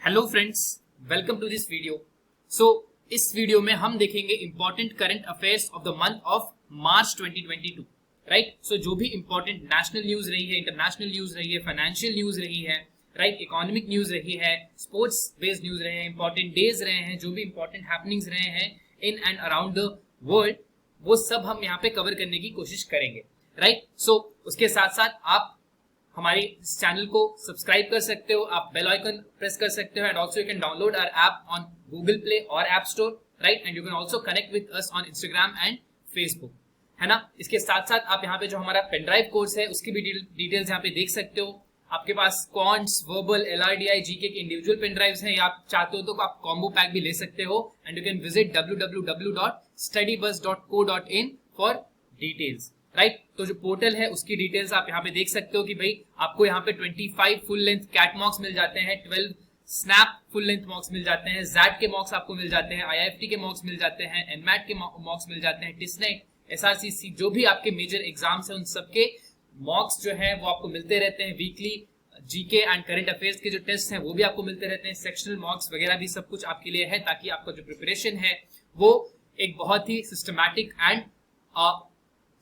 Hello friends, welcome to this video. So इस वीडियो में हम देखेंगे important current affairs of the month of March 2022, right. So जो भी इंपॉर्टेंट नेशनल न्यूज रही है, इंटरनेशनल न्यूज रही है, फाइनेंशियल न्यूज रही है, राइट, इकोनॉमिक न्यूज रही है, स्पोर्ट्स बेस्ड न्यूज रहे हैं, इंपॉर्टेंट डेज रहे हैं, जो भी इंपॉर्टेंट हैपनिंग्स रहे हैं in and around the world, वो सब हम यहाँ पे कवर करने की कोशिश करेंगे, राइट। सो उसके साथ साथ आप हमारे इस चैनल को सब्सक्राइब कर सकते हो, आप बेल आइकन प्रेस कर सकते हो, and also you can download our app on Google Play और app store, right, and you can also connect with us on Instagram and Facebook, है ना। इसके साथ साथ आप यहाँ पे जो हमारा पेनड्राइव कोर्स है उसकी भी डिटेल्स यहाँ पे देख सकते हो। आपके पास क्वांट्स, वर्बल, एलआरडीआई, जीके के इंडिविजुअल पेनड्राइव्स हैं, या आप चाहते हो तो आप कॉम्बो पैक भी ले सकते हो, and you can visit www.studybuzz.co.in for details, right. तो जो पोर्टल है उसकी डिटेल्स आप यहाँ पे देख सकते हो कि भाई आपको यहाँ पे 25 फुल लेंथ कैट मॉक्स मिल जाते हैं, 12 स्नैप फुल लेंथ मॉक्स मिल जाते हैं, जैट के मॉक्स आपको मिल जाते हैं, आईआईएफटी के मॉक्स मिल जाते हैं, एनमैट के मॉक्स मिल जाते हैं, टिस, एसआरसीसी, जो भी आपके मेजर एग्जाम्स हैं उन सबके मॉक्स जो है वो आपको मिलते रहते हैं। Weekly GK and current affairs के जो टेस्ट हैं वो भी आपको मिलते रहते हैं, सेक्शनल मॉक्स वगैरह भी सब कुछ आपके लिए है, ताकि आपका जो प्रिपरेशन है वो एक बहुत ही सिस्टमैटिक एंड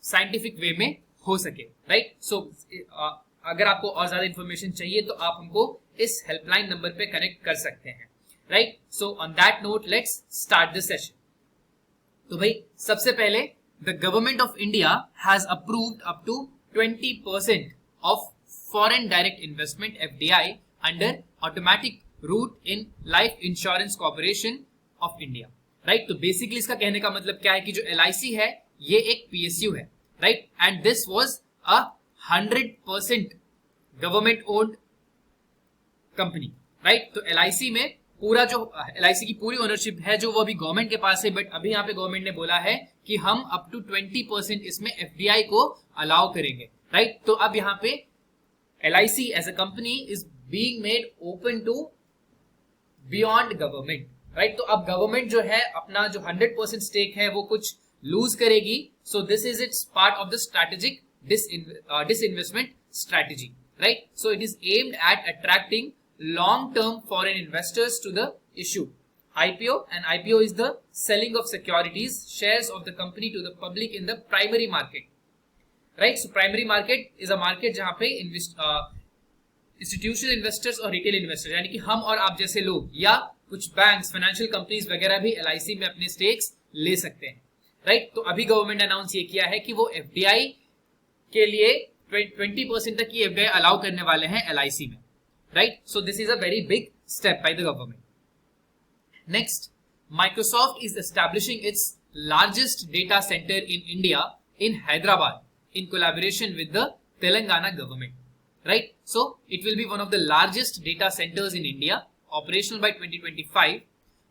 साइंटिफिक वे में हो सके, राइट। सो अगर आपको और ज्यादा इंफॉर्मेशन चाहिए तो आप हमको इस हेल्पलाइन नंबर पे कनेक्ट कर सकते हैं, right. So on that note let's start the session. तो भाई सबसे पहले the government of India has approved up to 20% of foreign direct investment FDI under automatic route in life insurance corporation of India, right. तो basically इसका कहने का मतलब क्या है कि जो एलआईसी है ये एक पीएसयू है, right, and this was a 100% government owned company, right. तो एलआईसी में पूरा जो एलआईसी की पूरी ओनरशिप है जो वो अभी गवर्नमेंट के पास है, बट अभी यहाँ पे गवर्नमेंट ने बोला है कि हम अप टू 20% इसमें एफडीआई को अलाउ करेंगे, राइट। तो अब यहाँ पे LIC as a company is being made open to beyond government, right. तो अब गवर्नमेंट जो है अपना जो 100% स्टेक है वो कुछ लूज करेगी, सो this is it's part of the strategic disinvestment strategy, right? So it is aimed at attracting long-term foreign investors to the issue IPO, and IPO is the selling of securities, shares of the company to the public in the primary market, right? So primary market is a market जहाँ पे institutional investors और retail investors यानी कि हम और आप जैसे लोग या कुछ बैंक्स, फाइनेंशियल कंपनीज वगैरह भी एलआईसी में अपने स्टेक्स ले सकते हैं, राइट। तो अभी गवर्नमेंट ने अनाउंस ये किया है कि वो एफडीआई के लिए 20% तक की एफडीआई अलाउ करने वाले हैं एलआईसी में, right. So this is a very big step by the government. Next, Microsoft is establishing its largest data centre in India in Hyderabad in collaboration with the Telangana government, right. So it will be one of the largest data centres in India, operational by 2025.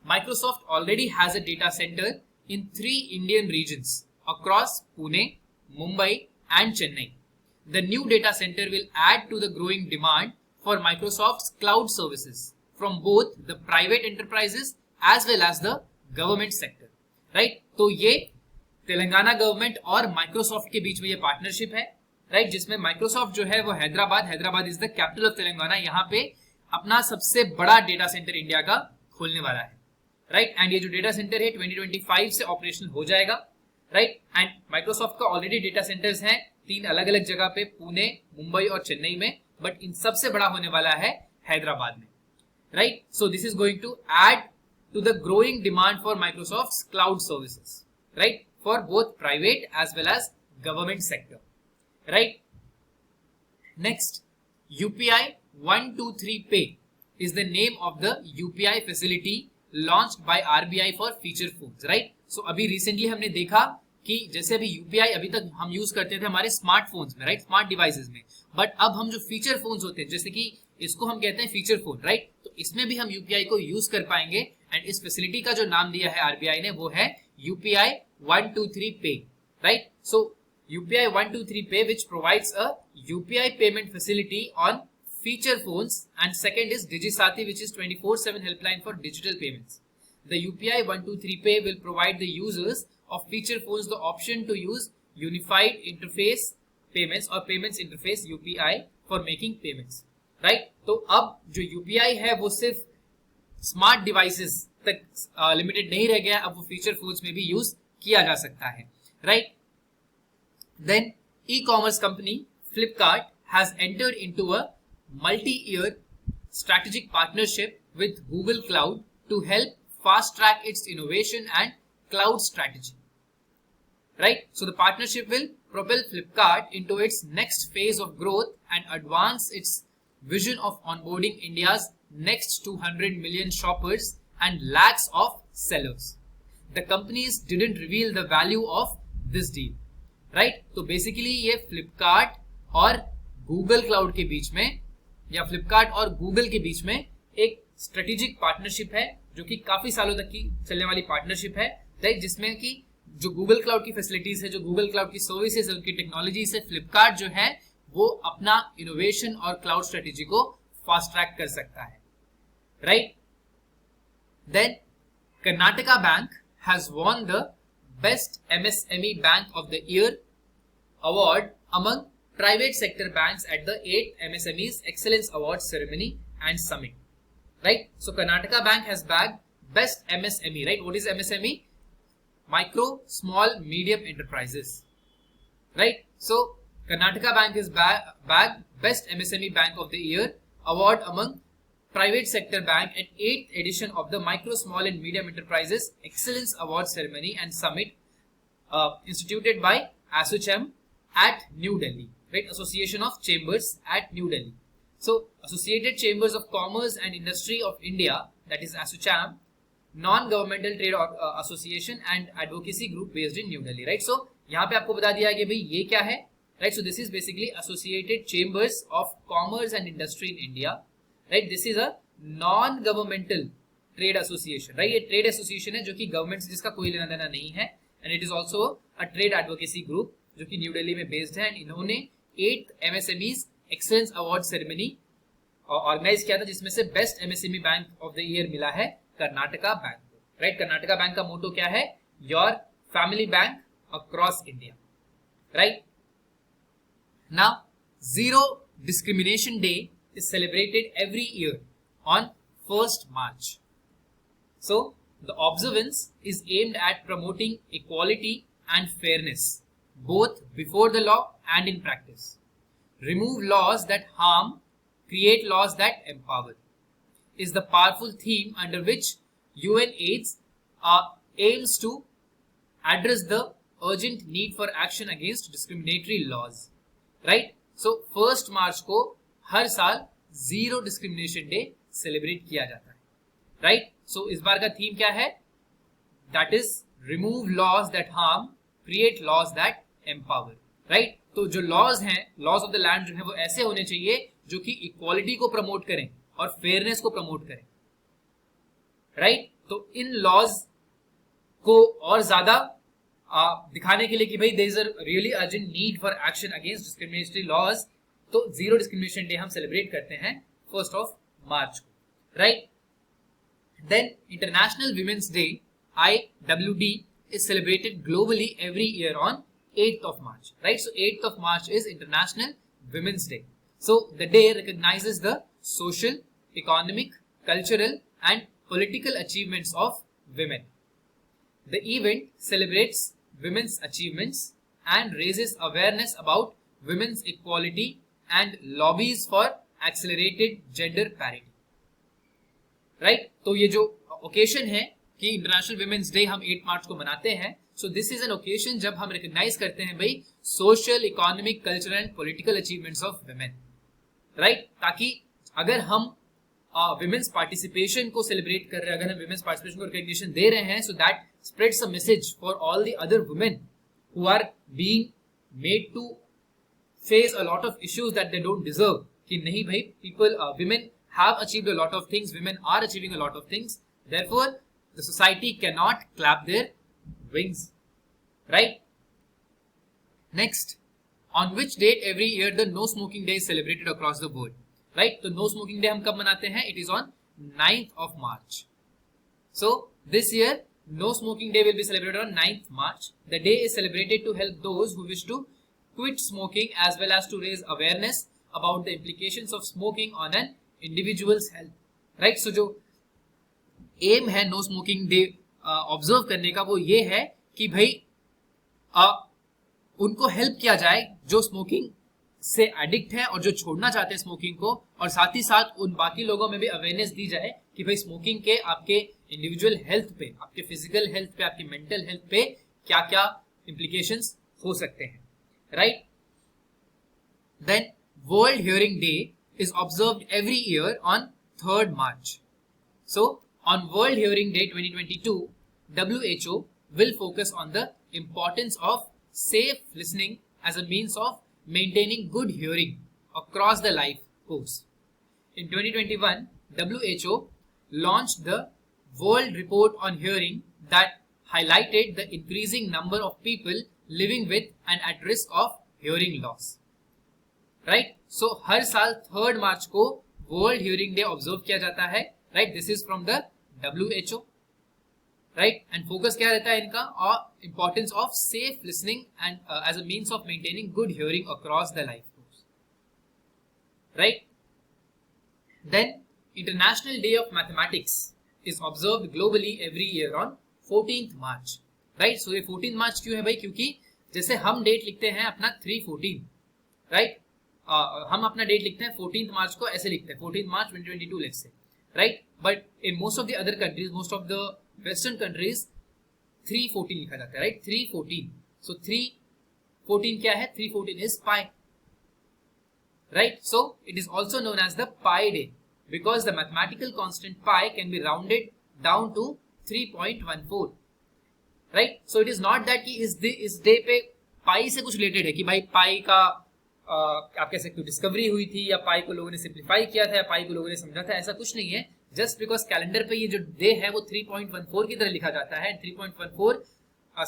Microsoft already has a data center in 3 Indian regions across Pune, Mumbai and Chennai. The new data center will add to the growing demand for Microsoft's cloud services from both the private enterprises as well as the government sector, right? तो ये Telangana government और Microsoft के बीच में ये partnership है, right, जिसमें Microsoft जो है वो Hyderabad is the capital of Telangana, यहाँ पे अपना सबसे बड़ा डेटा सेंटर इंडिया का खोलने वाला है, राइट। एंड ये जो डेटा सेंटर है 2025 से ऑपरेशनल हो जाएगा, राइट। एंड माइक्रोसॉफ्ट का ऑलरेडी डेटा सेंटर्स हैं 3 अलग अलग जगह पे, पुणे, मुंबई और चेन्नई में, बट इन सबसे बड़ा होने वाला है हैदराबाद में, right. So this is going to add to the growing demand for Microsoft cloud services, right, for both private as well as government sector, right. Next, UPI 123 Pay is the name of the UPI facility launched by RBI for feature phones, right? So अभी recently हमने देखा कि जैसे अभी UPI अभी तक हम use करते थे हमारे स्मार्टफोन्स में, राइट, स्मार्ट डिवाइसेस में, बट अब हम जो फीचर फोन्स होते हैं जैसे कि इसको हम कहते हैं फीचर फोन, राइट, तो इसमें भी हम UPI को यूज कर पाएंगे, एंड इस फैसिलिटी का जो नाम दिया है RBI ने वो है UPI 123 Pay, right. So UPI 123 Pay which provides a UPI payment facility on feature phones, and second is DigiSathi, which is 24/7 helpline for digital payments. The UPI 123 Pay will provide the users of feature phones the option to use unified interface payments or payments interface UPI for making payments, right. तो अब जो UPI है वो सिर्फ smart devices तक limited नहीं रह गया, अब वो फीचर फोन्स में भी यूज किया जा सकता है, right. Then e-commerce company Flipkart has entered into a multi-year strategic partnership with Google Cloud to help fast track its innovation and cloud strategy. Right? So the partnership will propel Flipkart into its next phase of growth and advance its vision of onboarding India's next 200 million shoppers and lakhs of sellers. The companies didn't reveal the value of this deal. Right? तो basically ये Flipkart और Google Cloud के बीच में या फ्लिपकार्ट और Google के बीच में एक स्ट्रेटेजिक पार्टनरशिप है, जो कि काफी सालों तक की चलने वाली पार्टनरशिप है, राइट, जिसमें कि जो गूगल क्लाउड की फैसिलिटीज है, जो गूगल क्लाउड की सर्विसेज है, उनकी टेक्नोलॉजी से फ्लिपकार्ट जो है वो अपना इनोवेशन और क्लाउड स्ट्रेटेजी को फास्ट ट्रैक कर सकता है, right. Then Karnataka bank has won the best MSME bank of the year award among private sector banks at the 8th MSME's Excellence Awards Ceremony and Summit. Right? So Karnataka Bank has bagged best MSME. Right? What is MSME? Micro, small, medium enterprises. Right? So Karnataka Bank has bagged best MSME Bank of the Year award among private sector bank at 8th edition of the Micro, Small and Medium Enterprises Excellence Awards Ceremony and Summit instituted by ASSOCHAM at New Delhi. Right, Association of Chambers at New Delhi. So, Associated Chambers of Commerce and Industry of India, that is ASSOCHAM, non-governmental trade association and advocacy group based in New Delhi. Right, so यहाँ पे आपको बता दिया कि भाई ये क्या है. Right, so this is basically Associated Chambers of Commerce and Industry in India. Right, this is a non-governmental trade association. Right, ये trade association है जो कि government से जिसका कोई लेना देना नहीं है, and it is also a trade advocacy group जो कि न्यू दिल्ली में बेस्ड है, एंड इन्होंने 8th MSME's excellence award ceremony organise किया था, जिसमें से best MSME bank of the year मिला है कर्नाटका बैंक को, राइट। कर्नाटका बैंक का मोटो क्या है? Your family bank across India, right. Now zero discrimination day is celebrated every year on 1st March. So the observance is aimed at promoting equality and fairness both before the law and in practice. Remove laws that harm, create laws that empower is the powerful theme under which UNAIDS aims to address the urgent need for action against discriminatory laws. Right? So 1st March को हर साल zero discrimination day celebrate किया जाता है, right. सो इस बार का theme क्या है? That is remove laws that harm, create laws that empower, right. तो जो लॉज हैं, लॉज ऑफ द लैंड जो है वो ऐसे होने चाहिए जो कि इक्वालिटी को प्रमोट करें और फेयरनेस को प्रमोट करें, राइट। तो इन लॉज को और ज्यादा दिखाने के लिए कि भाई there is a really urgent need for action against discriminatory laws, तो जीरो डिस्क्रिमिनेशन डे हम सेलिब्रेट करते हैं 1st March को, right. Then international women's day IWD is celebrated globally every year on 8th March, right? So 8th March is International Women's Day. So the day recognizes the social, economic, cultural and political achievements of women. The event celebrates women's achievements and raises awareness about women's equality and lobbies for accelerated gender parity. Right? तो ये जो occasion है कि international women's day हम 8 मार्च को मनाते हैं, सो this is an occasion जब हम रिकॉग्नाइज करते हैं भाई social, economic, cultural and political achievements of women, right. ताकि अगर हम विमेन्स पार्टिसिपेशन को सेलिब्रेट कर रहे हैं, अगर हम विमेन्स पार्टिसिपेशन को रिकॉग्निशन दे रहे हैं, so that spreads a message for all the other women who are being made to face a lot of issues that they don't deserve, कि नहीं भाई people, women have achieved a lot of things, women are achieving a lot of things, therefore the society cannot clap their wings, right? Next, on which date every year the no smoking day is celebrated across the world, right? तो no smoking day हम कब मनाते हैं? It is on 9th March. So this year no smoking day will be celebrated on 9th March. The day is celebrated to help those who wish to quit smoking as well as to raise awareness about the implications of smoking on an individual's health, right? So जो M है no smoking day observe करने का वो ये है कि भाई उनको हेल्प किया जाए जो स्मोकिंग से एडिक्ट है और जो छोड़ना चाहते हैं स्मोकिंग को, और साथ ही साथ उन बाकी लोगों में भी अवेयरनेस दी जाए कि भाई स्मोकिंग के आपके इंडिविजुअल हेल्थ पे, आपके फिजिकल हेल्थ पे, आपकी मेंटल हेल्थ पे क्या क्या इंप्लीकेशंस हो सकते हैं, right. Then world hearing day is observed every year on 3rd March. So on World Hearing Day 2022, WHO will focus on the importance of safe listening as a means of maintaining good hearing across the life course. In 2021, WHO launched the World Report on Hearing that highlighted the increasing number of people living with and at risk of hearing loss. Right? So हर साल 3rd March को World Hearing Day observe किया जाता है. Right? This is from the WHO. Right? And focus क्या रहता है इनका? और importance of safe listening and as a means of maintaining good hearing across the life course. Right? Then International Day of Mathematics is observed globally every year on 14th March. Right? So ये 14th March क्यों है भाई? क्योंकि जैसे हम date लिखते हैं अपना 3/14, राइट, हम अपना डेट लिखते हैं 14th March को ऐसे लिखते हैं 14th March 2022 let's say, right, but in most of the other countries, most of the western countries 3/14 लिखा जाता है, राइट, 3/14. सो 3/14 क्या है? 3/14 is pi, right. So it is also known as the pi day because the mathematical constant pi can be rounded down to 3.14, right. So it is not that कि इस day पे पाई से कुछ रिलेटेड है कि भाई पाई का आप कह सकते हो डिस्कवरी हुई थी या पाई को लोगों ने सिंप्लीफाई किया था या पाई को लोगों ने समझा था, ऐसा कुछ नहीं है. जस्ट बिकॉज कैलेंडर पे ये जो डे है वो 3.14 की तरह लिखा जाता है. 3.14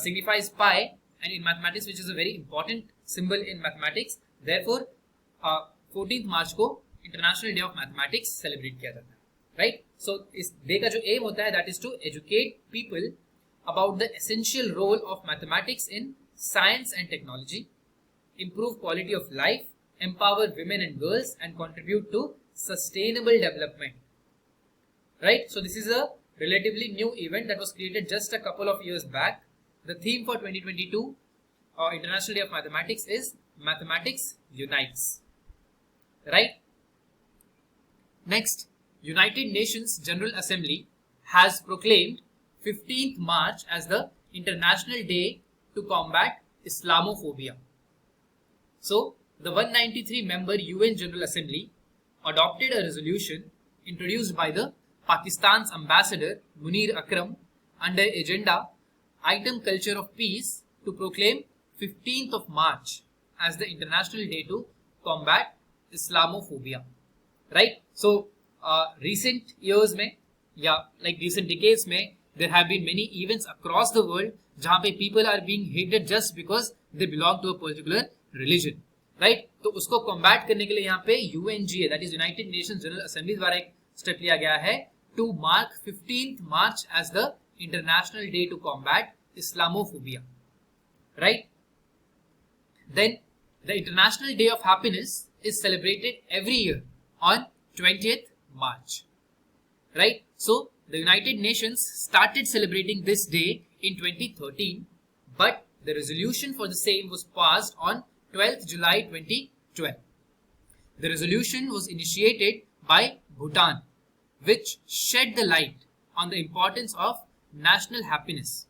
signifies pi and in mathematics which is a very important symbol in mathematics. Therefore 14th March को international day of mathematics celebrate किया जाता है, राइट. सो इस डे का जो एम होता है that is to educate people about the essential role of mathematics in science and technology, improve quality of life, empower women and girls and contribute to sustainable development, right. So this is a relatively new event that was created just a couple of years back. The theme for 2022 International Day of Mathematics is Mathematics Unites, right. Next, United Nations General Assembly has proclaimed 15th March as the International Day to combat Islamophobia. So, the 193-member UN General Assembly adopted a resolution introduced by the Pakistan's Ambassador Munir Akram under agenda item Culture of Peace to proclaim 15th of March as the International Day to combat Islamophobia. Right? So, recent years में या like recent decades में there have been many events across the world जहाँ पे people are being hated just because they belong to a particular religion, right? तो उसको combat करने के लिए यहाँ पे UNGA that is United Nations General Assembly द्वारा एक step लिया गया है to mark 15th March as the International Day to combat Islamophobia, right? Then the International Day of Happiness is celebrated every year on 20th March, right. So the United Nations started celebrating this day in 2013, but the resolution for the same was passed on 12th July 2012. The resolution was initiated by Bhutan, which shed the light on the importance of national happiness.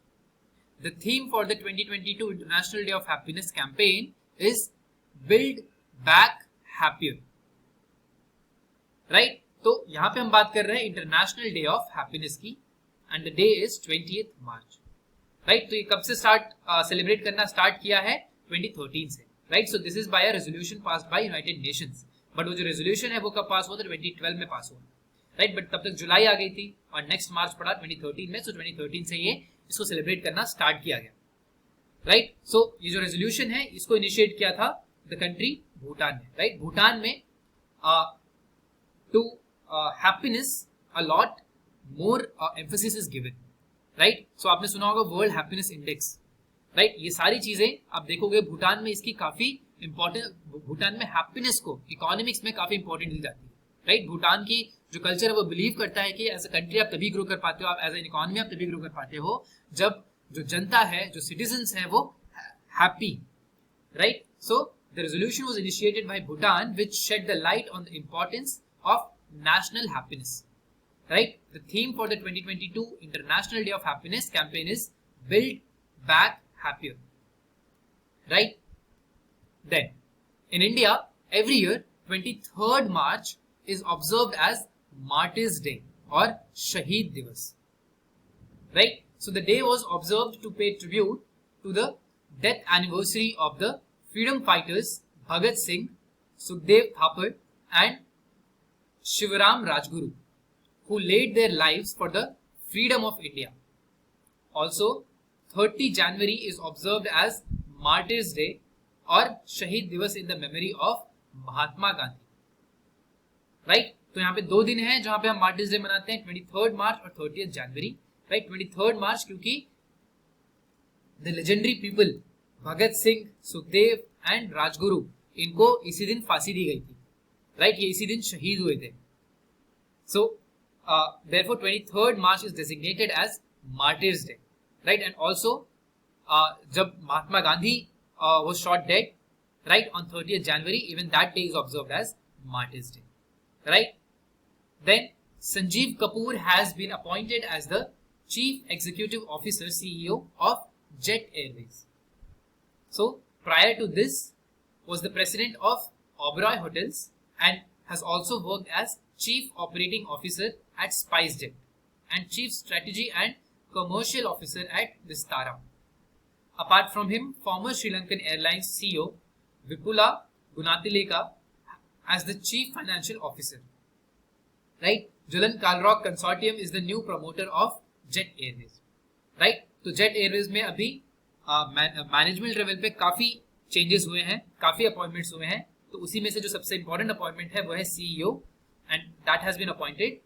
The theme for the 2022 International Day of Happiness campaign is Build Back Happier, right. तो यहां पे हम बात कर रहे हैं international day of happiness की and the day is 20th March, right. तो ये कब से सेलिब्रेट करना स्टार्ट किया है? 2013 से, right. So this is by a resolution passed by United Nations, but वो जो रेजोल्यूशन है वो कब पास हुआ था? 2012 में पास हुआ, राइट. बट तब तक जुलाई आ गई थी और नेक्स्ट मार्च पड़ा 2013 में. सो 2013 से ये इसको सेलिब्रेट करना स्टार्ट किया गया, राइट. सो ये जो रेजोल्यूशन है इसको इनिशिएट किया था द कंट्री भूटान ने, राइट. भूटान में to happiness a lot more emphasis is given, right. So आपने सुना होगा वर्ल्ड हैप्पीनेस इंडेक्स, राइट. ये सारी चीजें आप देखोगे भूटान में इसकी काफी इंपॉर्टेंट, भूटान में हैप्पीनेस को इकोनॉमिक्स में काफी इंपॉर्टेंट दी जाती है, राइट. भूटान की जो कल्चर है वो बिलीव करता है कि एज अ कंट्री आप तभी ग्रो कर पाते हो, आप एज एन इकोनॉमी आप तभी ग्रो कर पाते हो जब जो जनता है, जो सिटीजन्स है, वो happy, right? So the resolution was initiated by Bhutan which shed the light on the importance of national happiness, right? The theme for the 2022 International Day of Happiness campaign is Build Back Happier, right? Then in India, every year 23rd March is observed as Martyrs Day or Shaheed Divas, right? So the day was observed to pay tribute to the death anniversary of the freedom fighters Bhagat Singh, Sukhdev Thapar and Shivaram Rajguru, who laid their lives for the freedom of India. Also, 30 January is observed as Martyrs Day or Shaheed Divas in the memory of Mahatma Gandhi. Right? तो यहाँ पे 2 दिन हैं जहाँ पे हम मार्टिर्स day मनाते हैं, 23rd मार्च और 30th जनवरी. राइट? 23rd मार्च क्योंकि the legendary people Bhagat Singh, Sukhdev and Rajguru, इनको इसी दिन फांसी दी गई थी. राइट? ये इसी दिन शहीद हुए थे. सो therefore 23rd March is designated as Martyrs Day, right? And also जब महात्मा Gandhi was shot dead, right, on 30th January, even that day is observed as Martyrs Day, right? Then Sanjiv Kapoor has been appointed as the Chief Executive Officer, CEO of Jet Airways. So prior to this was the president of Oberoi Hotels and has also worked as Chief Operating Officer at SpiceJet and Chief Strategy and Commercial Officer at Vistara. Apart from him, former Sri Lankan Airlines CEO Vipula Gunathileka as the Chief Financial Officer. Right? Julian Kalrock Consortium is the new promoter of Jet Airways. Right? तो Jet Airways में अभी management level पे काफी changes हुए हैं, काफी appointments हुए हैं. तो उसी में से जो सबसे इंपॉर्टेंट अपॉइंटमेंट है वो है CEO and that has been appointed.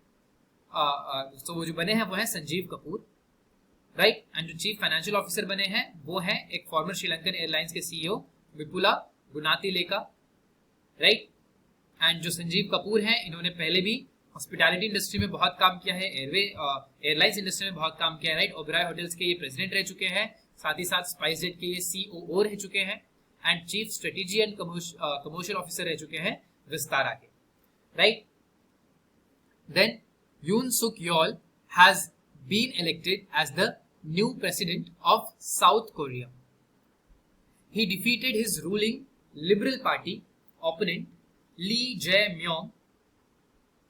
So वो जो बने हैं वो है संजीव कपूर, राइट? एंड जो चीफ फाइनेंशियल ऑफिसर बने हैं वो है एक फॉर्मर श्रीलंकन एयरलाइंस के CEO Vipula Gunatilleka, right? And जो संजीव कपूर हैं, इन्होंने पहले भी हॉस्पिटैलिटी इंडस्ट्री में बहुत काम किया है, एयरलाइंस इंडस्ट्री में बहुत काम किया है, राइट? ओबराय होटल्स के ये प्रेसिडेंट रह चुके हैं, साथ ही साथ स्पाइसजेट के ये सीओओ रह चुके हैं and chief strategy and commercial officer रह चुके हैं विस्तारा के, right? Then Yoon Suk Yeol has been elected as the new president of South Korea. He defeated his ruling liberal party opponent Lee Jae Myung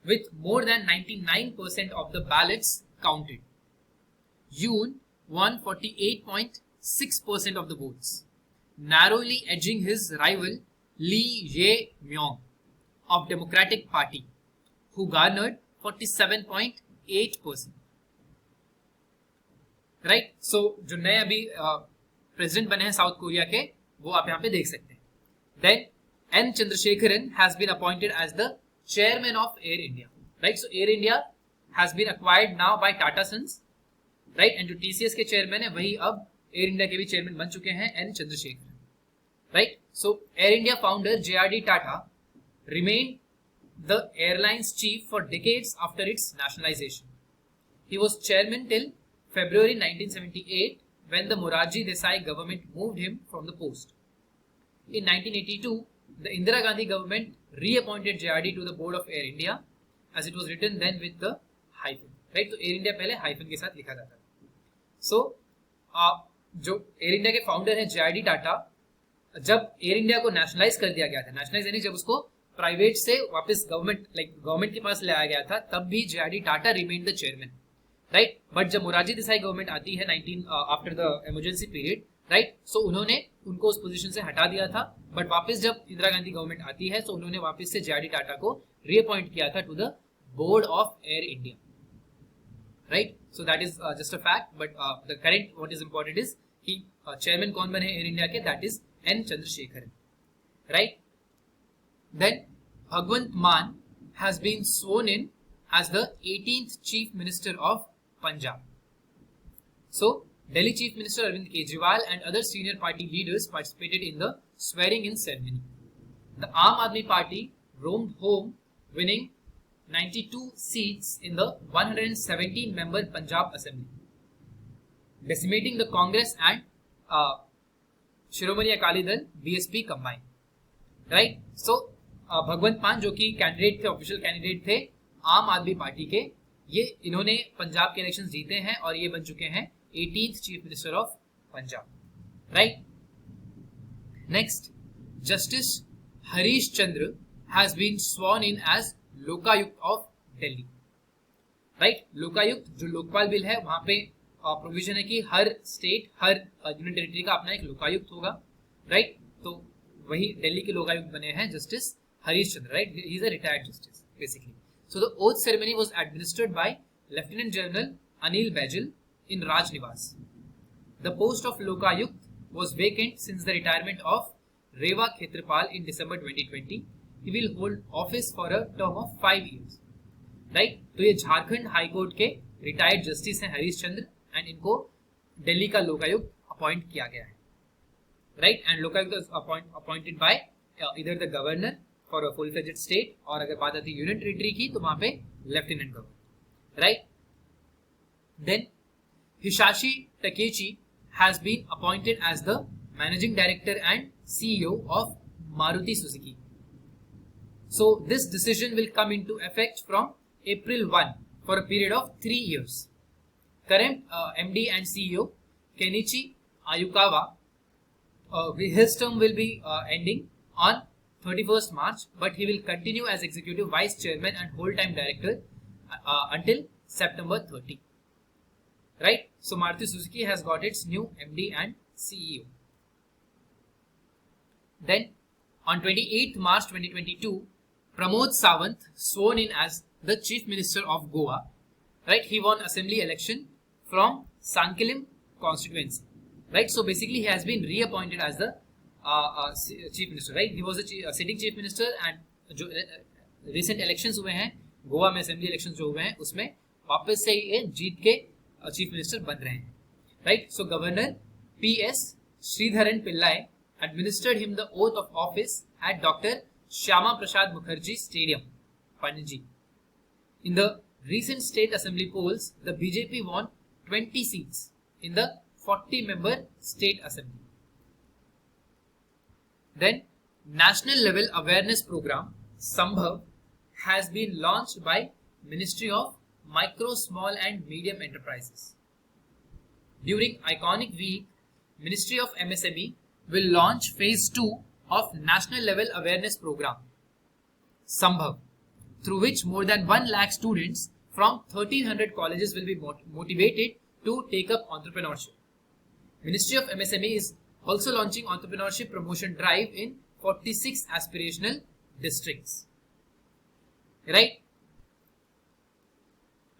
with more than 99% of the ballots counted. Yoon won 48.6% of the votes, narrowly edging his rival Lee Jae-myung of Democratic Party, who garnered 47.8%. Right? So, जो नए अभी president बने हैं south Korea के, वो आप यहाँ पे देख सकते हैं. Then N. Chandrasekaran has been appointed as the Chairman of Air India, right? So Air India has been acquired now by Tata Sons, right? And जो TCS के चेयरमैन है वही अब Air India के भी चेयरमैन बन चुके हैं, N. Chandrasekaran, right? So Air India founder JRD Tata remained the airline's chief for decades after its nationalization. He was chairman till February 1978 when the Morarji Desai government moved him from the post. In 1982, the Indira Gandhi government reappointed JRD to the board of Air India, as it was written then with the hyphen, right? तो Air India पहले hyphen के साथ लिखा जाता था. So जो Air India के founder है JRD टाटा, जब Air India को नेशनलाइज कर दिया गया था, नेशनलाइज यानी जब उसको प्राइवेट से वापस गवर्नमेंट के पास लाया गया था, तब भी JRD Tata remained the chairman, right? But जब मोरारजी देसाई गवर्नमेंट आती है after the emergency period, right, so उन्होंने उनको उस पोजीशन से हटा दिया था. बट वापस जब इंदिरा गांधी गवर्नमेंट आती है, तो उन्होंने वापस से JRD टाटा को रीअपॉइंट किया था to the board of Air India, right? So that is just a fact, but the current what is important is कि चेयरमैन कौन बने एयर इंडिया के, that is N. Chandrasekaran, right? Then Bhagwant Mann has been sworn in as the 18th chief minister of Punjab. So Delhi Chief Minister Arvind Kejriwal and other senior party leaders participated in the swearing-in ceremony. The Aam Aadmi Party roamed home, winning 92 seats in the 117-member Punjab Assembly, decimating the Congress and Shiromani Akali Dal BSP combined. Right? So भगवंत मान जो कि candidate थे, official candidate थे आम आदमी party के, ये इन्होंने पंजाब के इलेक्शंस जीते हैं और ये बन चुके हैं 18th chief minister of Punjab. Right. Next, justice Harish Chandra has been sworn in as Lokayukta of Delhi. Right. Lokayukta जो लोकपाल बिल है वहां पे प्रोविजन है कि हर स्टेट, हर यूनियन टेरिटरी का अपना एक लोकायुक्त होगा. राइट. तो वही दिल्ली के लोकायुक्त बने हैं justice Harish Chandra. Right. He is a retired justice basically. So the oath ceremony was administered by Lieutenant General Anil Baijal in Raj Niwas. The post of Lokayukt was vacant since the retirement of Rewa Khetrapal in December 2020. He will hold office for a term of 5 years. Right? तो ये Jharkhand high court के retired justice हैं Harish Chandra, and इनको दिल्ली का Lokayukta appoint किया गया है. Right. And Lokayukta appointed by इधर the governor for a full fledged state, और अगर बात आती है यूनियन टेरिटरी की तो वहां पे lieutenant governor. Right. Then Hisashi Takeuchi has been appointed as the managing director and CEO of Maruti Suzuki. So this decision will come into effect from April 1 for a period of 3 years. Current MD and CEO Kenichi Ayukawa, his term will be ending on 31st March, but he will continue as Executive Vice Chairman and whole-time Director until September 30. Right? So Maruti Suzuki has got its new MD and CEO. Then on 28th March 2022, Pramod Sawant sworn in as the Chief Minister of Goa. Right? He won assembly election from Sankelim constituency. Right? So basically he has been reappointed as the Chief Minister. Right? He was a sitting Chief Minister, and जो recent elections हुए हैं गोवा में, assembly elections जो हुए हैं उसमें वापस से ये जीत के Chief Minister बन रहे हैं. Right? So Governor PS Sridharan Pillai administered him the oath of office at Dr. Shyama Prasad Mukherjee Stadium, Panaji. In the recent state assembly polls, the BJP won 20 seats in the 40-member state assembly. Then, National Level Awareness Program, Sambhav, has been launched by Ministry of Micro, Small and Medium Enterprises. During Iconic Week, Ministry of MSME will launch Phase 2 of National Level Awareness Program, Sambhav, through which more than 1 lakh students from 1300 colleges will be motivated to take up entrepreneurship. Ministry of MSME is also launching entrepreneurship promotion drive in 46 aspirational districts. Right?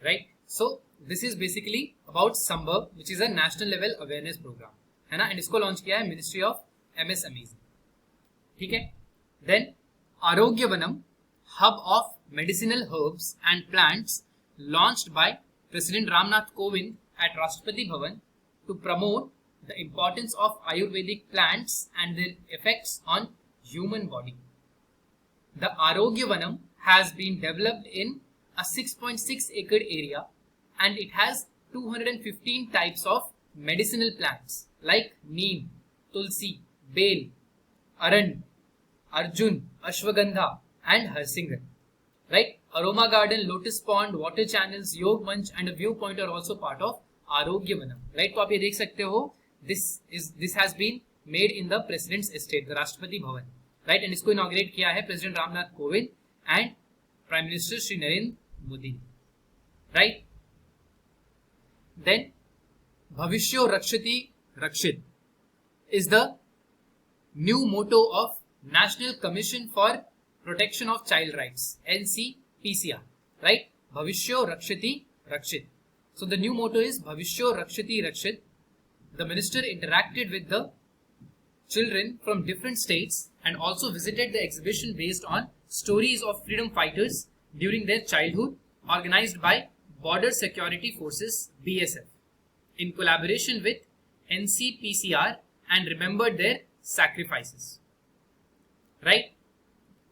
Right? So this is basically about Sambhav, which is a national level awareness program. है ना? And इसको launch किया है Ministry of MSME. ठीक है? Then Arogya Vanam, hub of medicinal herbs and plants, launched by President Ram Nath Kovind at Rashtrapati Bhavan to promote the importance of Ayurvedic plants and their effects on human body. The Arogya Vanam has been developed in a 6.6 acre area, and it has 215 types of medicinal plants like neem, tulsi, bel, aran, arjun, ashwagandha and harsingar. Right? Aroma garden, lotus pond, water channels, yog munch and a viewpoint are also part of Arogya Vanam. Right? तो आप ये देख सकते हो, this has been made in the President's estate, the Rashtrapati Bhavan. Right? And इसको inaugurate किया है President Ram Nath Kovind and Prime Minister Shri Narendra Modi. Right? Then Bhavishyo Rakshati Rakshit is the new motto of National Commission for Protection of Child Rights, NCPCR. Right? Bhavishyo Rakshati Rakshit. So the new motto is Bhavishyo Rakshati Rakshit. The minister interacted with the children from different states and also visited the exhibition based on stories of freedom fighters during their childhood, organized by Border Security Forces BSF in collaboration with NCPCR, and remembered their sacrifices. Right?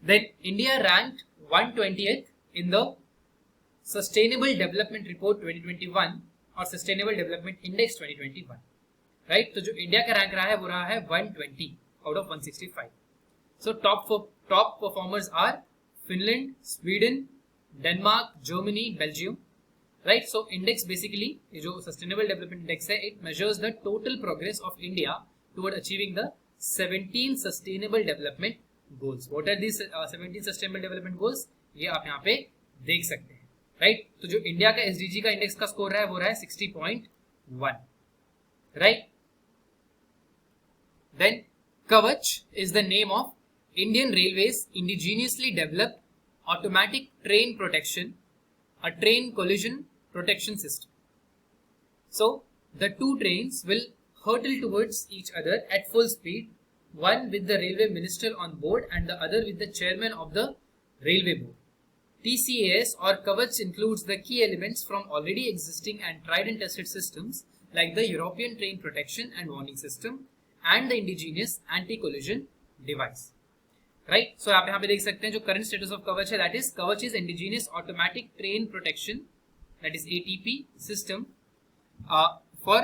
Then India ranked 120th in the sustainable development report 2021 और sustainable development index 2021, right. तो जो India का rank रहा है वो रहा है 120 out of 165। So top performers are Finland, Sweden, Denmark, Germany, Belgium, right. So index basically जो सस्टेनेबल डेवलपमेंट इंडेक्स है, it measures the total progress of India toward achieving the 17 sustainable development goals. What are these 17 sustainable development goals, ये आप यहाँ पे देख सकते हैं, right. तो जो इंडिया का एसडीजी का इंडेक्स का स्कोर है वो रहा है 60.1, राइट। देन कवच is the name of Indian Railways indigenously developed automatic train protection, a train collision protection system. So the two trains will hurtle towards each other at full speed, one with the railway minister on board and the other with the chairman of the railway board. TCAS or Kavach includes the key elements from already existing and tried and tested systems like the European train protection and warning system and the indigenous anti-collision device. Right. So आप यहाँ पे देख सकते हैं जो current status of Kavach है, that is Kavach is indigenous automatic train protection, that is ATP system for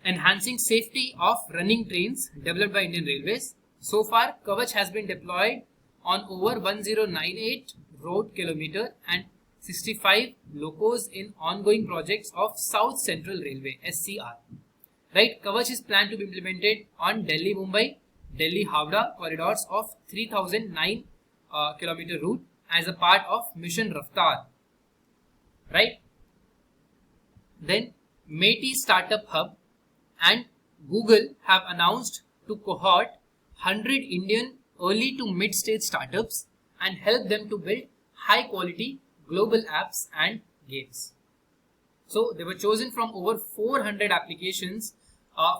enhancing safety of running trains developed by Indian Railways. So far Kavach has been deployed on over 1098 road kilometre and 65 locos in ongoing projects of South Central Railway SCR. Right, Kavach is planned to be implemented on Delhi Mumbai, Delhi Howrah corridors of 3009 kilometer route as a part of Mission Raftar, right? Then METI Startup Hub and Google have announced to cohort 100 Indian early to mid stage startups and help them to build high quality global apps and games. So they were chosen from over 400 applications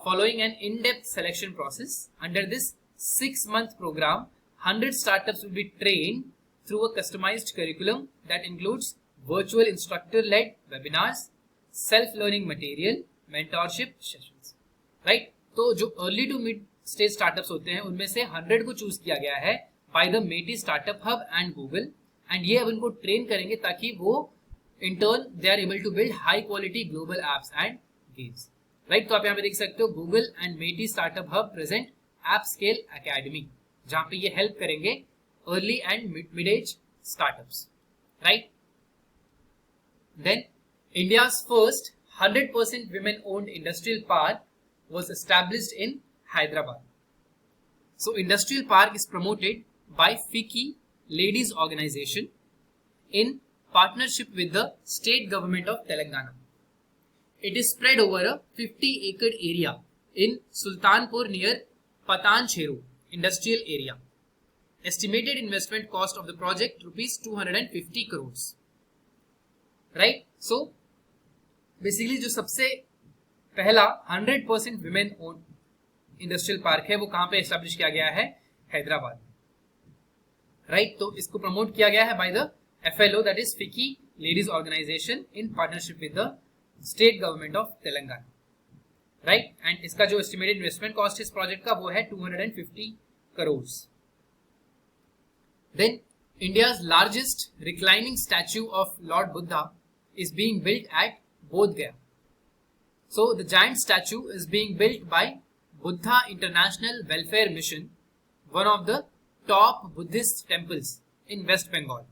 following an in-depth selection process. Under this 6-month program, 100 startups will be trained through a customized curriculum that includes virtual instructor-led webinars, self-learning material, mentorship sessions. Right? तो जो early to mid stage startups होते हैं उनमें से 100 को choose किया गया है by the METI Startup Hub and Google, and ये अब इनको ट्रेन करेंगे ताकि वो in turn they are able to build high quality global apps and games. Right, तो आप यहाँ पे देख सकते हो Google and MeitY startup hub present app scale academy, जहां पे ये हेल्प करेंगे early and mid age startups, right. Then India's first 100% women owned industrial park was established in Hyderabad. So industrial park is promoted by FICCI ladies organization in partnership with the state government of Telangana. It is spread over a 50-acre area in Sultanpur near Patancheru industrial area. Estimated investment cost of the project rupees 250 crores. Right? So basically जो सबसे पहला 100% women owned industrial park है वो कहाँ पे establish किया गया है? हैदराबाद। Right? तो इसको promote किया गया है by the FLO, that is FICCI ladies organization in partnership with the state government of Telangana, right. And इसका जो एस्टिमेटेड इन्वेस्टमेंट कॉस्ट इस प्रोजेक्ट का वो है 250 crore. Then India's largest reclining statue of lord Buddha is being built at Bodh Gaya. So the giant statue is being built by Buddha international welfare mission, one of the top Buddhist temples in West Bengal,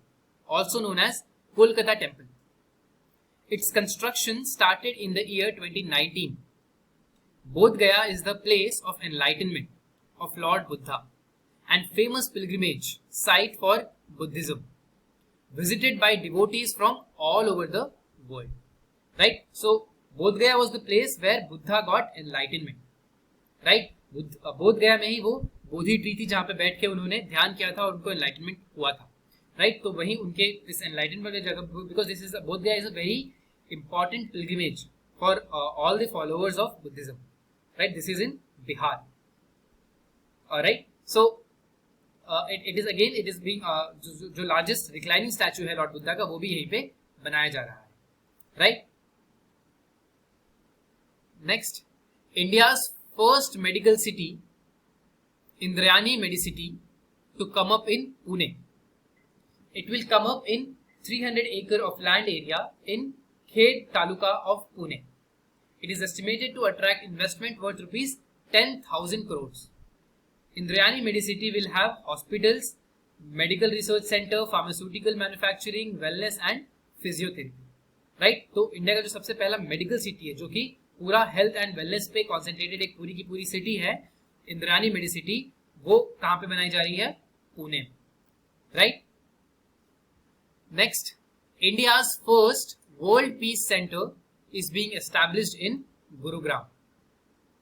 also known as Kolkata temple. Its construction started in the year 2019. Bodh Gaya is the place of enlightenment of Lord Buddha and famous pilgrimage site for Buddhism, visited by devotees from all over the world. Right? So, Bodh Gaya was the place where Buddha got enlightenment. Right? Bodh Gaya में ही वो बोधि tree थी जहाँ पे बैठ के उन्होंने ध्यान किया था और उनको enlightenment हुआ था. Right? तो वहीं उनके इस enlightenment जगह, because this is Bodh Gaya is a very important pilgrimage for all the followers of Buddhism. Right? This is in Bihar. Alright. So it is again it is being जो largest reclining statue है Lord Buddha का वो भी यहीं पे बनाया जा रहा है. Right? Next, India's first medical city, Indrayani Medicity, to come up in Pune. It will come up in 300 acre of land area in Khed Taluka of Pune. It is estimated to attract investment worth rupees 10,000 crores. Indrayani Medicity will have hospitals, medical research center, pharmaceutical manufacturing, wellness and physiotherapy. Right, तो India का जो सबसे पहला medical city है जो कि पूरा health and wellness पे कॉन्सेंट्रेटेड एक पूरी की पूरी सिटी है, इंद्रायणी मेडिसिटी, वो कहां पे बनाई जा रही है? Pune. Right. Next, India's first world peace centre is being established in Gurugram.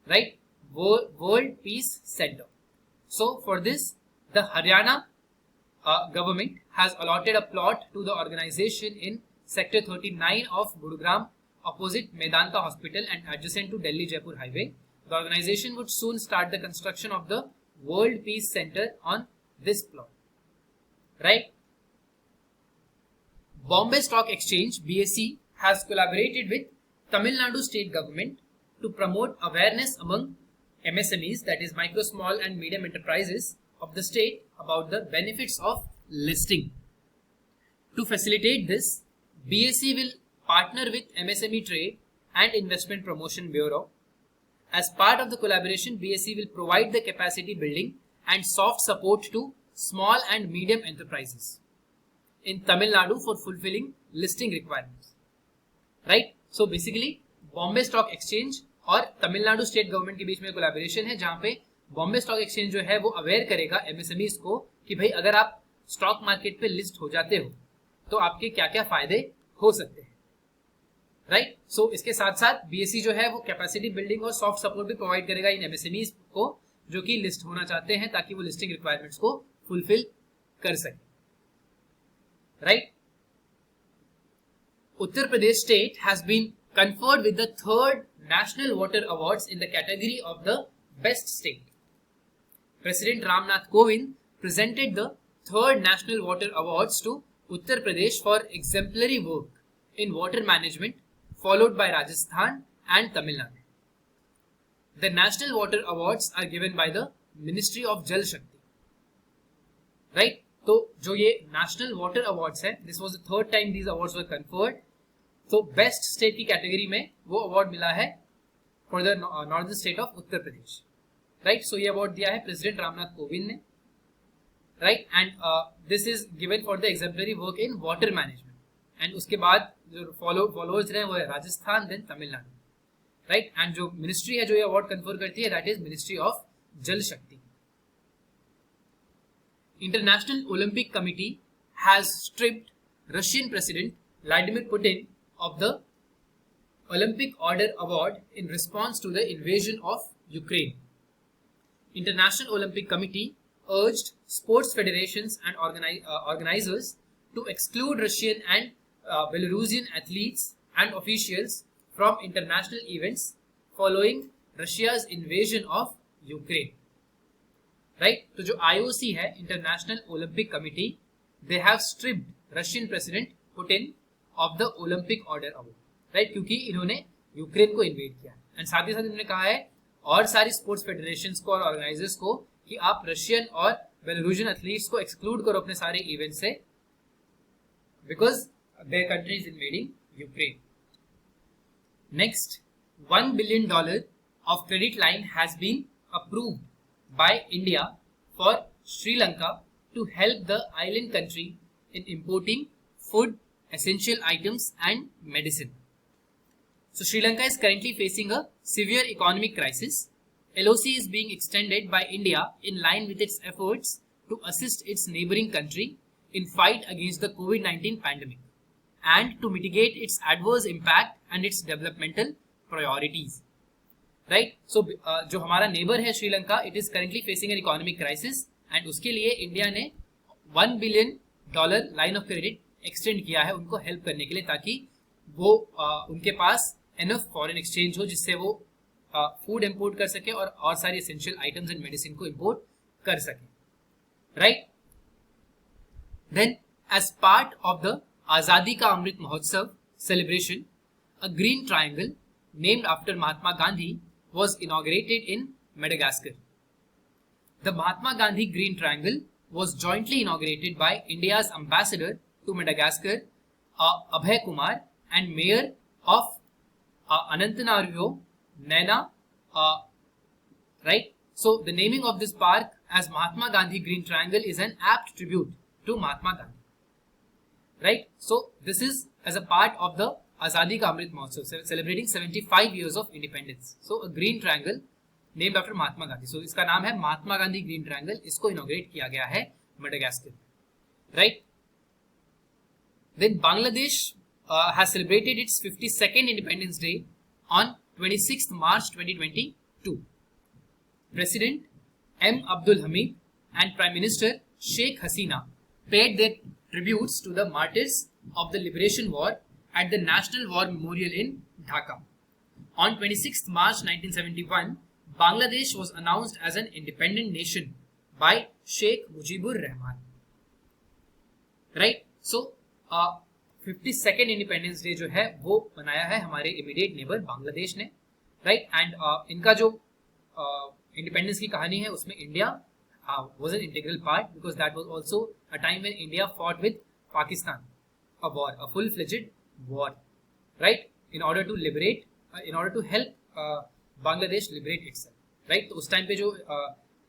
Right, world peace centre. So for this the Haryana government has allotted a plot to the organization in Sector 39 of Gurugram opposite Medanta Hospital and adjacent to Delhi-Jaipur Highway. The organization would soon start the construction of the World Peace Center on this plot. Right? Bombay Stock Exchange (BSE) has collaborated with Tamil Nadu state government to promote awareness among MSMEs, that is micro, small and medium enterprises of the state about the benefits of listing. To facilitate this, BSE will partner with MSME Trade and Investment Promotion Bureau. As part of the collaboration, BSE will provide the capacity building and soft support to small and medium enterprises in Tamil Nadu for fulfilling listing requirements. Right? So basically, Bombay Stock Exchange और Tamil Nadu state government के बीच में collaboration है जहां पे Bombay stock exchange जो है वो aware करेगा एमएसएमईज को कि भाई अगर आप स्टॉक मार्केट पे लिस्ट हो जाते हो तो आपके क्या क्या फायदे हो सकते हैं. राइट. सो इसके साथ साथ बीएसई जो है वो कैपेसिटी बिल्डिंग और सॉफ्ट सपोर्ट भी प्रोवाइड करेगा इन एमएसएमईज को जो कि लिस्ट होना चाहते हैं ताकि वो लिस्टिंग रिक्वायरमेंट्स को फुलफिल कर सके. Right. Uttar Pradesh state has been conferred with the third National Water Awards in the category of the Best State. President Ram Nath Kovind presented the third National Water Awards to Uttar Pradesh for exemplary work in water management, followed by Rajasthan and Tamil Nadu. The National Water Awards are given by the Ministry of Jal Shakti. Right? तो जो ये National Water Awards है, this was the third time these awards were conferred. तो best state की category में वो award मिला है for the northern state of Uttar Pradesh. Right. So ये अवार्ड दिया है प्रेसिडेंट रामनाथ कोविंद ने. Right. And this is given for the exemplary work in water management. And उसके बाद जो फॉलोअर्स रहे वो है Rajasthan, then Tamil Nadu. Right. And जो मिनिस्ट्री है जो ये अवार्ड कन्फर करती है that is ministry of Jal Shakti. International Olympic committee has stripped Russian president Vladimir Putin of the Olympic Order Award in response to the invasion of Ukraine. International Olympic Committee urged sports federations and organizers to exclude Russian and Belarusian athletes and officials from international events following Russia's invasion of Ukraine. Right? तो जो IOC है, International Olympic Committee, they have stripped Russian President Putin of the Olympic Order Award. Right. क्योंकि इन्होंने Ukraine को invade किया. And साथ ही साथ इन्होंने कहा है और सारी स्पोर्ट्स फेडरेशंस को और ऑर्गेनाइजर्स को कि आप रशियन और बेलारूसियन एथलीट्स को एक्सक्लूड करो अपने सारे इवेंट से because their country is invading Ukraine. Next, $1 billion of credit line has been approved by India for Sri Lanka to help the island country in importing food, essential items and medicine. So Sri Lanka is currently facing a severe economic crisis. LOC is being extended by India in line with its efforts to assist its neighboring country in fight against the COVID-19 pandemic and to mitigate its adverse impact and its developmental priorities. Right? So जो हमारा neighbour है Sri Lanka, it is currently facing an economic crisis and उसके लिए India ने $1 billion line of credit extend किया है उनको help करने के लिए ताकि वो उनके पास एनफ फॉरेन एक्सचेंज हो जिससे वो फूड इंपोर्ट कर सके और सारी एसेंशियल आइटम्स एंड मेडिसिन को इंपोर्ट कर सके. Right. Then as part of the Azadi ka Amrit Mahotsav celebration, a green triangle named after Mahatma Gandhi was inaugurated in Madagascar. The Mahatma Gandhi Green Triangle was jointly inaugurated by India's ambassador to Madagascar, Abhay Kumar and Mayor of Anantanaru, Naina, right? So the naming of this park as Mahatma Gandhi Green Triangle is an apt tribute to Mahatma Gandhi, right? So this is as a part of the Azadi Ka Amrit Mahotsav, celebrating 75 years of independence. So a green triangle named after Mahatma Gandhi. So इसका नाम है Mahatma Gandhi green triangle. इसको inaugurate किया गया है Madagascar, right? Then Bangladesh has celebrated its 52nd Independence Day on 26th March 2022. President M. Abdul Hamid and Prime Minister Sheikh Hasina paid their tributes to the martyrs of the Liberation War at the National War Memorial in Dhaka. On 26th March 1971, Bangladesh was announced as an independent nation by Sheikh Mujibur Rahman. Right? So, 52nd independence day जो है वो मनाया है हमारे immediate neighbour Bangladesh ने, right? And इनका जो independence की कहानी है उसमें India was an integral part because that was also a time when India fought with Pakistan, a war, a full fledged war, right? In order to liberate, in order to help Bangladesh liberate itself, right? तो उस time पे जो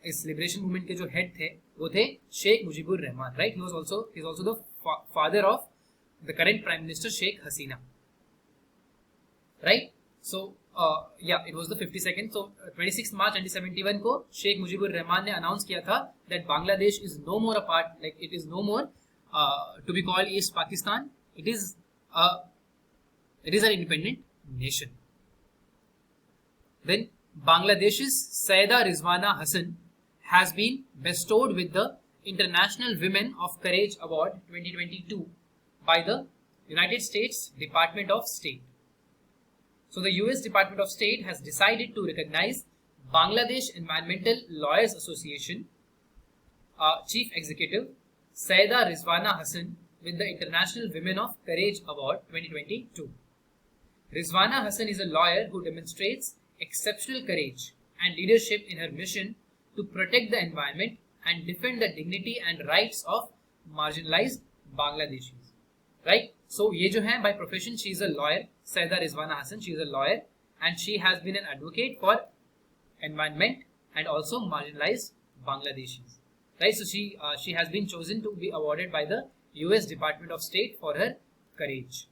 इस liberation movement के जो head थे वो थे Sheikh Mujibur Rahman, right? He was also the father of the current Prime Minister Sheikh Hasina, right? So yeah, it was the 52nd. So 26th March 1971 को Sheikh Mujibur Rahman ने announce किया था that Bangladesh is no more a part, like it is no more to be called East Pakistan. It is an independent nation. Then Bangladesh's Sayyida Rizwana Hassan has been bestowed with the International Women of Courage Award 2022 by the United States Department of State. So the US Department of State has decided to recognize Bangladesh Environmental Lawyers Association Chief Executive Sayyida Rizwana Hassan with the International Women of Courage Award 2022. Rizwana Hassan is a lawyer who demonstrates exceptional courage and leadership in her mission to protect the environment and defend the dignity and rights of marginalized Bangladeshis. Right? So ये जो है by profession she is a lawyer, Sayyida Rizwana Hassan, she is a lawyer and she has been an advocate for environment and also marginalized Bangladeshis. Right? So she has been chosen to be awarded by the US Department of State for her courage.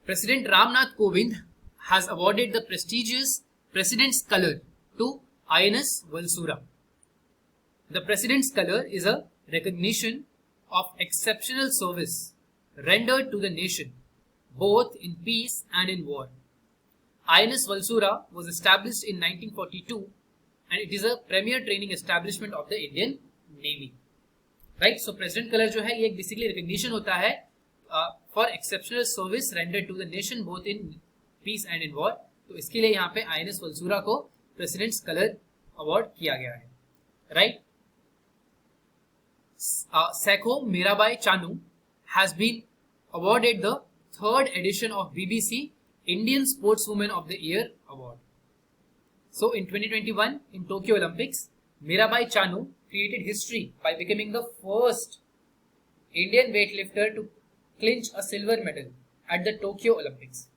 President Ram Nath Kovind has awarded the prestigious President's Color to INS Valsura. The President's Color is a recognition of exceptional service rendered to the nation, both in peace and in war. INS Valsura was established in 1942 and it is a premier training establishment of the Indian Navy. Right? So President Color जो है ये basically recognition होता है for exceptional service rendered to the nation both in peace and in war. तो इसके लिए यहाँ पे INS Valsura को President's Color Award किया गया है. Right? Sekho Mirabai Chanu has been awarded the 3rd edition of BBC Indian Sportswoman of the Year Award. So in 2021 in Tokyo Olympics, Mirabai Chanu created history by becoming the first Indian weightlifter to clinch a silver medal at the Tokyo Olympics.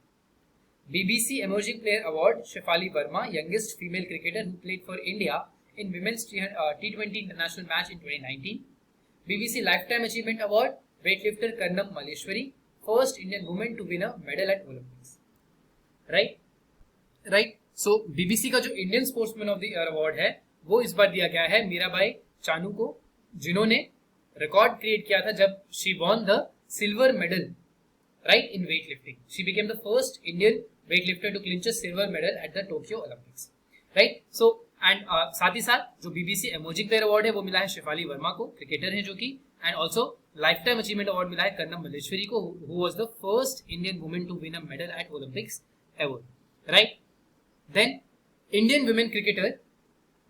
BBC Emerging Player Award Shefali Verma, youngest female cricketer who played for India in women's T20 international match in 2019. BBC Lifetime Achievement Award, weightlifter Karnam Malleshwari, first Indian woman to win a medal at Olympics. Right? Right? So BBC का जो Indian Sportsman of the Year Award है, वो इस बार दिया गया है मीराबाई चानू को, जिन्होंने रिकॉर्ड क्रिएट किया था जब she won the silver medal, right, in weightlifting. She became the first Indian weightlifter to clinch a silver medal at the Tokyo Olympics. Right? So and साथ ही साथ जो बीबीसी एमर्जिंग प्लेयर अवार्ड है वो मिला है शेफाली वर्मा को, क्रिकेटर हैं जो कि, and also lifetime achievement award मिला है कर्नम मल्लेश्वरी को, who was the first Indian women to win a medal at Olympics ever. Right? Then Indian women cricketer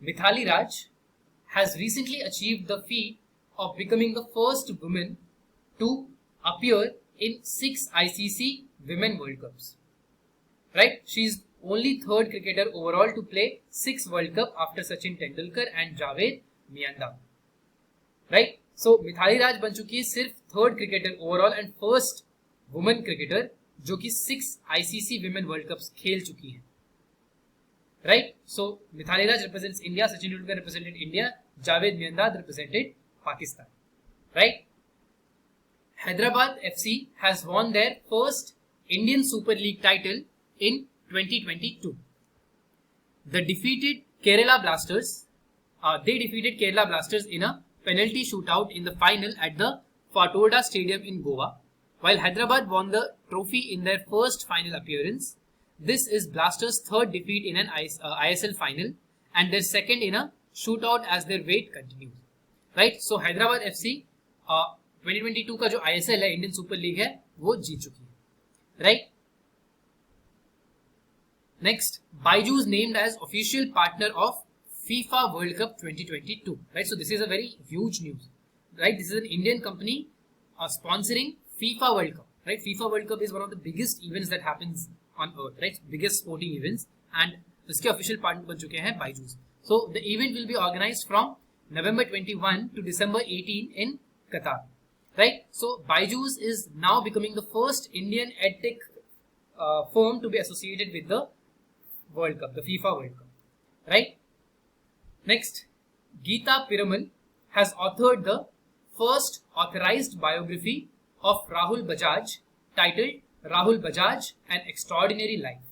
Mithali Raj has recently achieved the feat of becoming the first women to appear in 6 ICC Women World Cups. Right? She is only 3rd cricketer overall to play 6 World Cup after Sachin Tendulkar and Javed Miandar. Right? सो मिथाली राज बन चुकी है सिर्फ third cricketer overall and first women cricketer जो कि 6 ICC women world cup खेल चुकी है, right. So Mithali Raj represents India, Sachin Tendulkar represented India, Javed Miandad represented Pakistan, right. Hyderabad FC has won their first Indian Super League title in 2022. They defeated Kerala Blasters in a penalty shootout in the final at the Fatorda Stadium in Goa. While Hyderabad won the trophy in their first final appearance, this is Blasters' third defeat in an ISL final and their second in a shootout as their wait continues. Right? So Hyderabad FC 2022 का जो ISL है, Indian super league है, वो जीत चुकी है, right. Next, Byju's named as official partner of FIFA World Cup 2022, right? So this is a very huge news, right? This is an Indian company sponsoring FIFA World Cup, right? FIFA World Cup is one of the biggest events that happens on earth, right? Biggest sporting events, and इसके official partner बन चुके हैं Byju's. So the event will be organized from November 21 to December 18 in Qatar, right? So BYJU'S is now becoming the first Indian edtech firm to be associated with the World Cup, the FIFA World Cup, right? Next, Geeta Piramal has authored the first authorized biography of Rahul Bajaj titled Rahul Bajaj, An Extraordinary Life.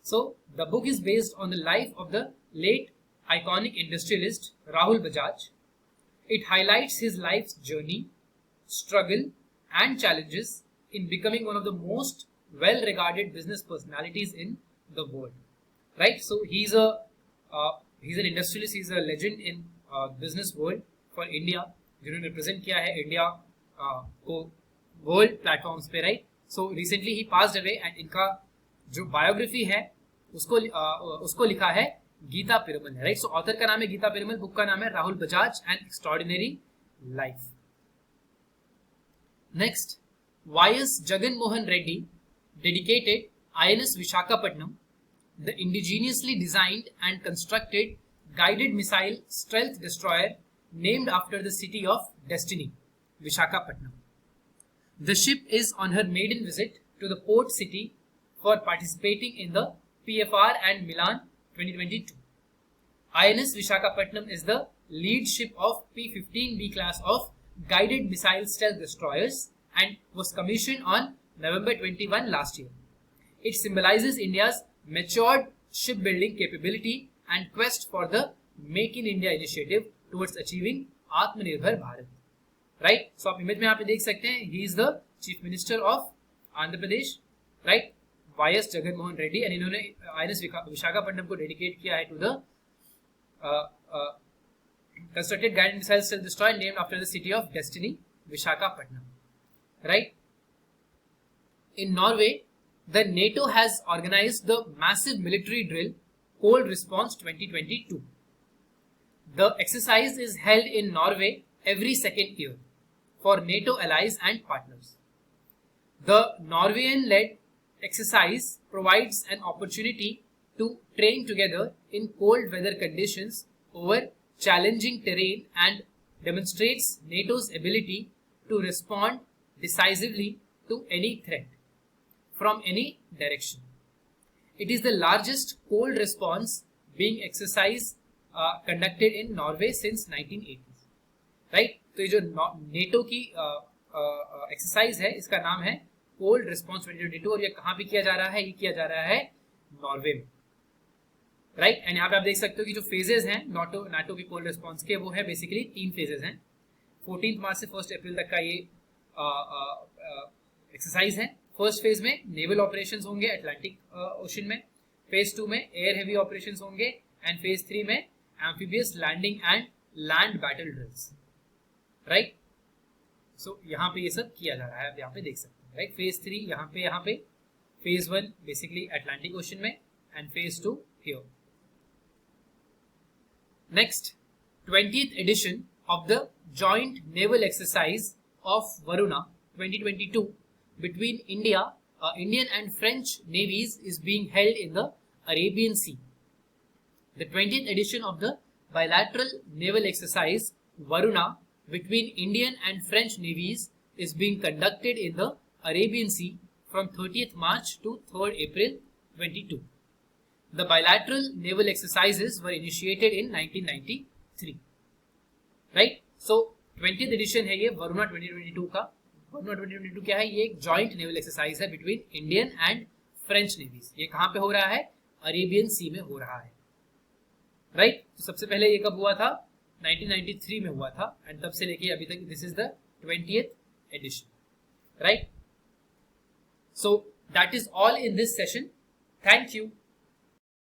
So the book is based on the life of the late iconic industrialist Rahul Bajaj. It highlights his life's journey, struggle and challenges in becoming one of the most well-regarded business personalities in the world, right? So he's an industrialist, he's a legend in business world for India, जिन्होंने represent किया है India को world platforms पे, right? So recently he passed away and इनका जो biography है उसको लिखा है Gita Piramal, right? So author का नाम है गीता पिरमल, बुक का नाम है Rahul Bajaj, An Extraordinary Life. Next, YS Jagan Mohan Reddy dedicated INS Vishakhapatnam, the indigenously designed and constructed guided missile stealth destroyer named after the city of Destiny, Vishakhapatnam. The ship is on her maiden visit to the port city for participating in the PFR and Milan 2022. INS Vishakhapatnam is the lead ship of P-15B class of guided missile stealth destroyers and was commissioned on November 21 last year. It symbolizes India's matured shipbuilding capability and quest for the Make in India initiative towards achieving Atmanirbhar Bharat. Right? So आप image में यहाँ पे देख सकते हैं, he is the Chief Minister of Andhra Pradesh, right? YS Jagan Mohan Reddy, and इन्होंने INS Visakhapatnam को dedicate किया है to the constructed guided missile stealth destroyer named after the city of Destiny, Vishakhapatnam. Right? In Norway, the NATO has organized the massive military drill Cold Response 2022. The exercise is held in Norway every second year for NATO allies and partners. The Norwegian-led exercise provides an opportunity to train together in cold weather conditions over challenging terrain and demonstrates NATO's ability to respond decisively to any threat from any direction. It is the largest cold response being exercise conducted in Norway since 1980s. Right? तो ये जो NATO की exercise है, इसका नाम है cold response 2022 और ये कहाँ पे किया जा रहा है? ये किया जा रहा है नॉर्वे में. राइट? एंड यहाँ पे आप देख सकते हो कि जो फेजेस हैं नाटो की कोल्ड रिस्पॉन्स के, वो है बेसिकली 3 फेजेस हैं. 14 मार्च से 1 अप्रैल तक का ये एक्सरसाइज है. फर्स्ट फेज में नेवल ऑपरेशंस होंगे अटलांटिक ओशन में, फेज 2 में एयर हेवी ऑपरेशंस होंगे एंड फेज 3 में amphibious landing and land battle drills. Right? So यहाँ पे ये सब किया जा रहा है, आप यहाँ पे देख सकते हैं. राइट? फेज 3 यहाँ पे फेज 1 बेसिकली अटलांटिक ओशन में and phase 2 here. Next, 20th edition of the joint naval exercise of Varuna 2022 between Indian and French navies is being held in the Arabian Sea. The 20th edition of the bilateral naval exercise Varuna between Indian and French navies is being conducted in the Arabian Sea from 30th March to 3rd April 22. The bilateral naval exercises were initiated in 1993. Right? So 20th edition है ये वरुणा 2022 का. वरुणा 2022 क्या है? ये एक joint naval exercise है between Indian and French navies. ये कहां पे हो रहा है? अरेबियन सी में हो रहा है. राइट? तो सबसे पहले ये कब हुआ था? 1993 में हुआ था एंड तब से लेके अभी तक this is the 20th edition. Right? So that is all in this session. Thank you.